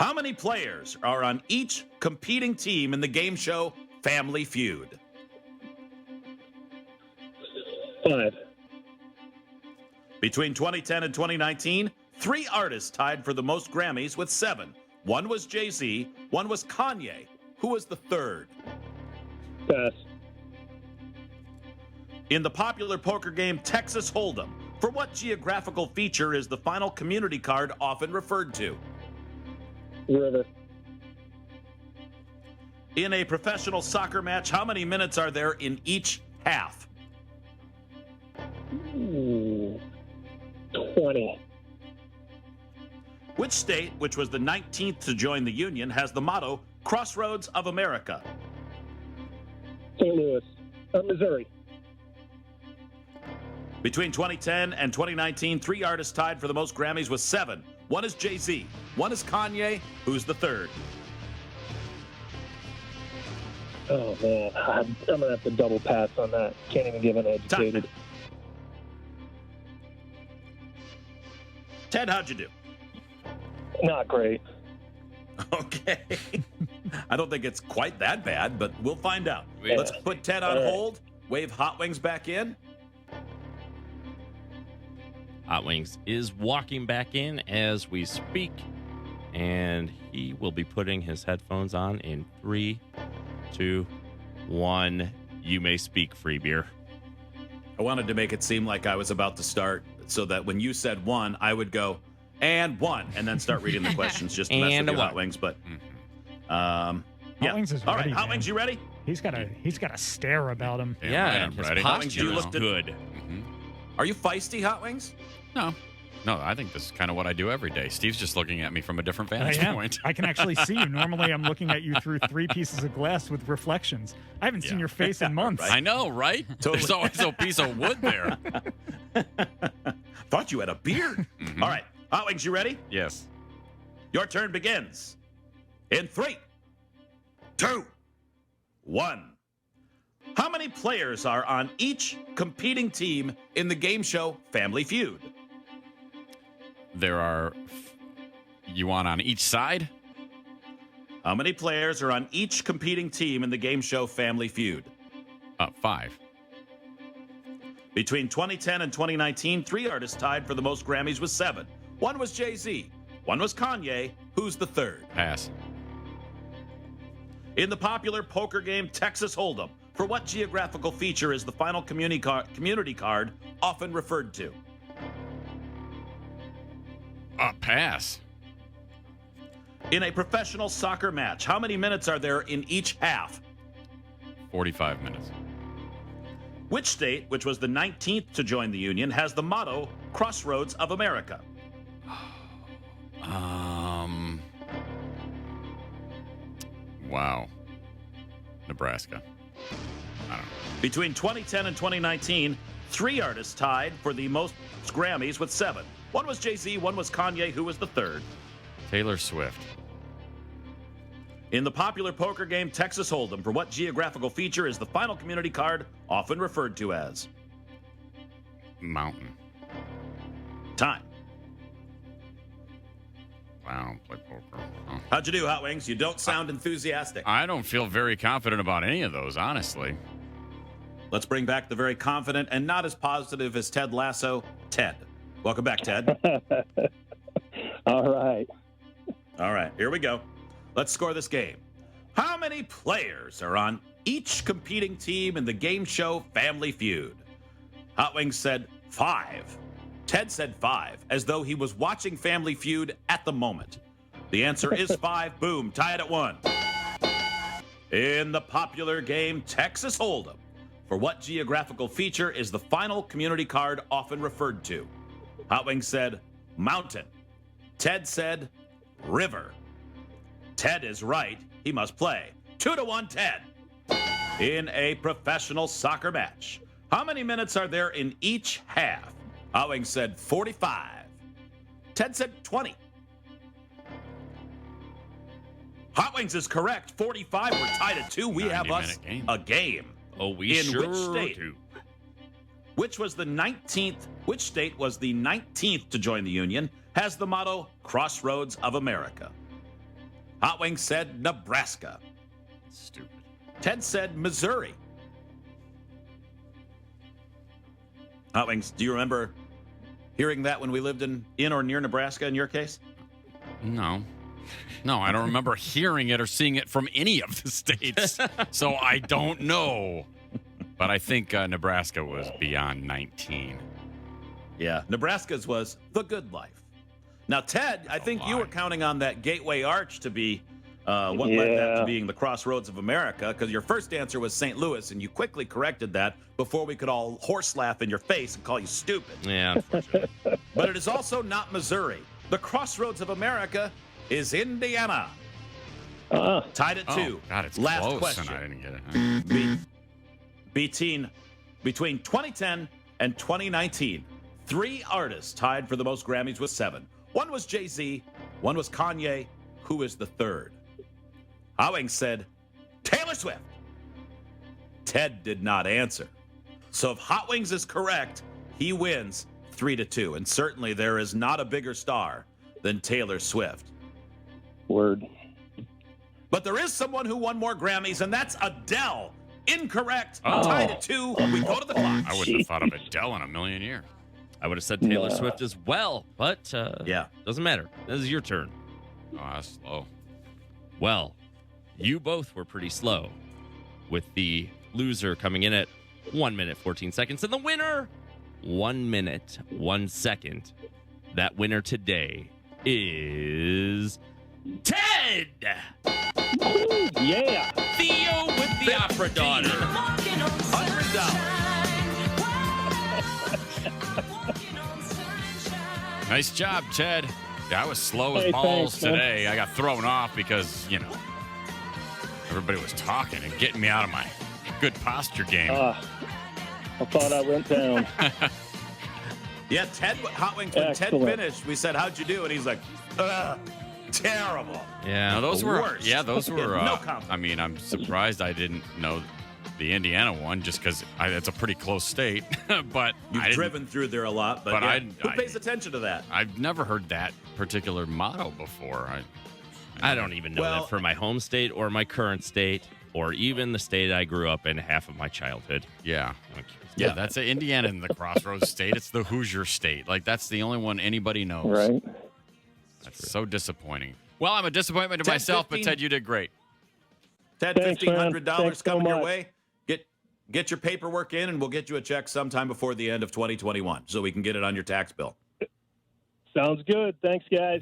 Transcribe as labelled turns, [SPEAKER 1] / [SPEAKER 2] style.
[SPEAKER 1] How many players are on each competing team in the game show Family Feud?
[SPEAKER 2] 5.
[SPEAKER 1] Between 2010 and 2019, 3 artists tied for the most Grammys with 7. One was Jay-Z, one was Kanye. Who was the third?
[SPEAKER 2] Pass.
[SPEAKER 1] In the popular poker game Texas Hold'em, for what geographical feature is the final community card often referred to?
[SPEAKER 2] River.
[SPEAKER 1] In a professional soccer match, how many minutes are there in each half?
[SPEAKER 2] 20.
[SPEAKER 1] Which state, which was the 19th to join the Union, has the motto, Crossroads of America?
[SPEAKER 2] St. Louis. Missouri.
[SPEAKER 1] Between 2010 and 2019, 3 artists tied for the most Grammys with 7. One is Jay-Z, one is Kanye. Who's the third?
[SPEAKER 2] Oh, man. I'm going to have to double pass on that. Can't even give an educated.
[SPEAKER 1] Ted, how'd you do?
[SPEAKER 2] Not great.
[SPEAKER 1] Okay. I don't think it's quite that bad, but we'll find out.
[SPEAKER 3] Yeah.
[SPEAKER 1] Let's put Ted on hold, wave Hot Wings back in.
[SPEAKER 3] Hot Wings is walking back in as we speak, and he will be putting his headphones on in 3, 2, 1. You may speak, free beer.
[SPEAKER 1] I wanted to make it seem like I was about to start so that when you said 1, I would go, and 1, and then start reading the questions just to mess with you, Hot Wings. But,
[SPEAKER 4] Hot Wings is
[SPEAKER 1] All right,
[SPEAKER 4] ready,
[SPEAKER 1] Hot
[SPEAKER 4] man.
[SPEAKER 1] Wings, you ready?
[SPEAKER 4] He's got a stare about him.
[SPEAKER 3] Yeah,
[SPEAKER 5] right,
[SPEAKER 3] and
[SPEAKER 5] I'm
[SPEAKER 3] his
[SPEAKER 5] ready.
[SPEAKER 3] posture
[SPEAKER 1] You
[SPEAKER 3] is
[SPEAKER 1] looked at-
[SPEAKER 3] good.
[SPEAKER 1] Are you feisty, Hot Wings?
[SPEAKER 5] No, I think this is kind of what I do every day. Steve's just looking at me from a different
[SPEAKER 4] I
[SPEAKER 5] vantage
[SPEAKER 4] am.
[SPEAKER 5] point.
[SPEAKER 4] I can actually see you. Normally, I'm looking at you through 3 pieces of glass with reflections. I haven't seen your face in months.
[SPEAKER 5] I know, right? There's always a piece of wood there.
[SPEAKER 1] Thought you had a beard. All right, Hot Wings, you ready?
[SPEAKER 5] Yes.
[SPEAKER 1] Your turn begins in 3, 2, 1. How many players are on each competing team in the game show Family Feud?
[SPEAKER 5] There are. You want on each side?
[SPEAKER 1] How many players are on each competing team in the game show Family Feud?
[SPEAKER 5] 5.
[SPEAKER 1] Between 2010 and 2019, 3 artists tied for the most Grammys with 7. One was Jay-Z, one was Kanye. Who's the third?
[SPEAKER 5] Pass.
[SPEAKER 1] In the popular poker game Texas Hold'em, for what geographical feature is the final community card often referred to?
[SPEAKER 5] Pass.
[SPEAKER 1] In a professional soccer match, how many minutes are there in each half?
[SPEAKER 5] 45 minutes.
[SPEAKER 1] Which state, which was the 19th to join the Union, has the motto, Crossroads of America?
[SPEAKER 5] Wow. Nebraska. I don't know.
[SPEAKER 1] Between 2010 and 2019, 3 artists tied for the most Grammys with 7. One was Jay-Z, one was Kanye. Who was the third?
[SPEAKER 5] Taylor Swift.
[SPEAKER 1] In the popular poker game Texas Hold'em, for what geographical feature is the final community card often referred to as?
[SPEAKER 5] Mountain.
[SPEAKER 1] Time.
[SPEAKER 5] I don't play poker. Oh.
[SPEAKER 1] How'd you do, Hot Wings? You don't sound enthusiastic.
[SPEAKER 5] I don't feel very confident about any of those, honestly.
[SPEAKER 1] Let's bring back the very confident and not as positive as Ted Lasso, Ted. Welcome back, Ted.
[SPEAKER 2] All right.
[SPEAKER 1] All right, here we go. Let's score this game. How many players are on each competing team in the game show Family Feud? Hot Wings said 5. Ted said 5, as though he was watching Family Feud at the moment. The answer is 5. Boom, tie it at 1. In the popular game Texas Hold'em, for what geographical feature is the final community card often referred to? Hot Wings said mountain. Ted said river. Ted is right. He must play. 2-1 Ted. In a professional soccer match, how many minutes are there in each half? Hot Wings said 45. Ted said 20. Hot Wings is correct. 45. We're tied at 2. We have us
[SPEAKER 5] 90-minute game.
[SPEAKER 1] a game.
[SPEAKER 3] Oh, we
[SPEAKER 1] In
[SPEAKER 3] sure
[SPEAKER 1] which state?
[SPEAKER 3] do.
[SPEAKER 1] Which was the 19th? Which state was the 19th to join the Union? Has the motto Crossroads of America? Hot Wings said Nebraska.
[SPEAKER 5] Stupid.
[SPEAKER 1] Ted said Missouri. Hot Wings, do you remember hearing that when we lived in or near Nebraska in your case?
[SPEAKER 5] No. No, I don't remember hearing it or seeing it from any of the states. So I don't know. But I think Nebraska was beyond 19.
[SPEAKER 1] Yeah, Nebraska's was the good life. Now, Ted, I think you were counting on that Gateway Arch to be what led that to being the Crossroads of America, because your first answer was St. Louis, and you quickly corrected that before we could all horse laugh in your face and call you stupid.
[SPEAKER 3] Yeah, unfortunately.
[SPEAKER 1] But it is also not Missouri. The Crossroads of America is Indiana. Tied at 2.
[SPEAKER 5] Oh, God, it's
[SPEAKER 1] Last
[SPEAKER 5] close,
[SPEAKER 1] question.
[SPEAKER 5] and I didn't get it.
[SPEAKER 1] Between 2010 and 2019, 3 artists tied for the most Grammys with 7. One was Jay-Z, one was Kanye. Who is the third? Howing said Taylor Swift. Ted did not answer. So if Hot Wings is correct, he wins 3-2. And certainly there is not a bigger star than Taylor Swift.
[SPEAKER 2] Word.
[SPEAKER 1] But there is someone who won more Grammys, and that's Adele. Incorrect. Tied at 2. We go to the clock.
[SPEAKER 5] I wouldn't have thought of Adele in a million years.
[SPEAKER 3] I would have said Taylor Swift as well, but
[SPEAKER 1] Yeah.
[SPEAKER 3] doesn't matter. This is your turn.
[SPEAKER 5] Oh, that's slow.
[SPEAKER 3] Well, you both were pretty slow, with the loser coming in at 1 minute, 14 seconds, and the winner, 1 minute, 1 second. That winner today is Ted!
[SPEAKER 2] Yeah.
[SPEAKER 3] Theo with the Opera Daughter.
[SPEAKER 1] $100.
[SPEAKER 5] Nice job, Ted. Yeah, I was slow as
[SPEAKER 2] Hey,
[SPEAKER 5] balls
[SPEAKER 2] thanks, man.
[SPEAKER 5] today. I got thrown off because, everybody was talking and getting me out of my good posture game.
[SPEAKER 2] I thought I went down.
[SPEAKER 1] Yeah, Ted, Hot Wings, when Ted
[SPEAKER 2] Excellent.
[SPEAKER 1] finished, we said, how'd you do? And he's like, terrible.
[SPEAKER 3] Yeah.
[SPEAKER 5] Now, those
[SPEAKER 1] the
[SPEAKER 5] were
[SPEAKER 1] worst.
[SPEAKER 5] those were.
[SPEAKER 1] No compliment.
[SPEAKER 5] I'm surprised I didn't know the Indiana one just because it's a pretty close state. But
[SPEAKER 1] You've
[SPEAKER 5] I didn't-
[SPEAKER 1] driven through there a lot, but,
[SPEAKER 5] But
[SPEAKER 1] yeah,
[SPEAKER 5] I-
[SPEAKER 1] who pays attention to that?
[SPEAKER 5] I've never heard that particular motto before.
[SPEAKER 3] I don't even know
[SPEAKER 1] Well,
[SPEAKER 3] that for my home state or my current state or even the state I grew up in half of my childhood.
[SPEAKER 5] Yeah.
[SPEAKER 3] Okay.
[SPEAKER 5] Yeah, that's it. Indiana in the Crossroads state. It's the Hoosier state. Like, that's the only one anybody knows.
[SPEAKER 2] Right.
[SPEAKER 5] That's so disappointing. Well, I'm a disappointment to
[SPEAKER 1] 10,
[SPEAKER 5] myself,
[SPEAKER 1] 15.
[SPEAKER 5] but Ted, you did great.
[SPEAKER 1] Ted,
[SPEAKER 2] Thanks, man.
[SPEAKER 1] $1,500
[SPEAKER 2] Thanks so
[SPEAKER 1] coming your
[SPEAKER 2] much.
[SPEAKER 1] way. Get your paperwork in, and we'll get you a check sometime before the end of 2021 so we can get it on your tax bill.
[SPEAKER 2] Sounds good. Thanks, guys.